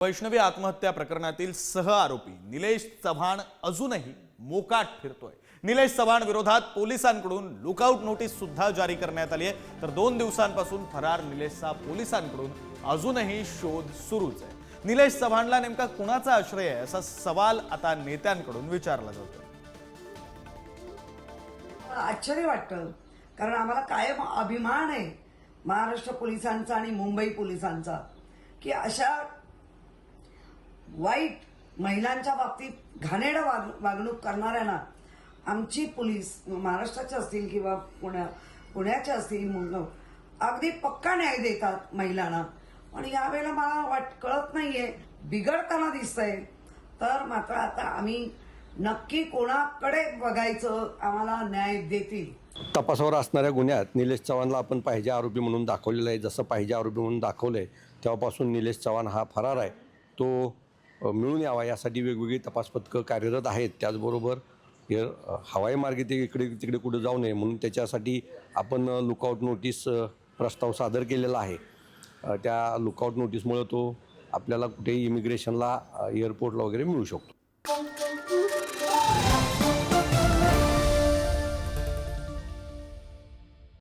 वैष्णवी आत्महत्या प्रकरणातील सहआरोपी निलेश चव्हाण अजूनही मोकाट फिरतोय। निलेश चव्हाण विरोधात पोलिसांकडून लुकआउट नोटीस सुद्धा जारी करण्यात आली आहे। तर 2 दिवसांपासून फरार निलेशचा पोलिसांकडून अजूनही शोध सुरूच आहे। निलेश चव्हाणला नेमका कुणाचा आश्रय आहे असा सवाल आता नेत्यांकडून विचारला जातोय। आश्चर्य वाटतं, कारण आम्हाला कायम अभिमान आहे महाराष्ट्र पोलिसांचा आणि मुंबई पोलिसांचा की अशा वाईट महिलांच्या बाबतीत घाणेरडं वागणूक करणाऱ्यांना आमची पोलीस महाराष्ट्राचे असतील किंवा पुण्याचे असतील अगदी पक्का न्याय देतात महिलांना। पण यावेळेला मला कळत नाहीये, बिघडताना दिसतंय। तर मात्र आता आम्ही नक्की कोणाकडे बघायचं आम्हाला न्याय देतील। तपासावर असणाऱ्या गुन्ह्यात निलेश चव्हाणला आपण पाहिजे आरोपी म्हणून दाखवलेलं आहे। जसं पाहिजे आरोपी म्हणून दाखवलंय तेव्हापासून निलेश चव्हाण हा फरार आहे, तो मिळून यावा यासाठी वेगवेगळी तपास पथकं कार्यरत आहेत। त्याचबरोबर हवाई मार्गे ते इकडे तिकडे कुठे जाऊ नये म्हणून त्याच्यासाठी आपण लुकआउट नोटीस प्रस्ताव सादर केलेला आहे। त्या लुकआउट नोटीसमुळे तो आपल्याला कुठेही इमिग्रेशनला एअरपोर्टला वगैरे मिळू शकतो।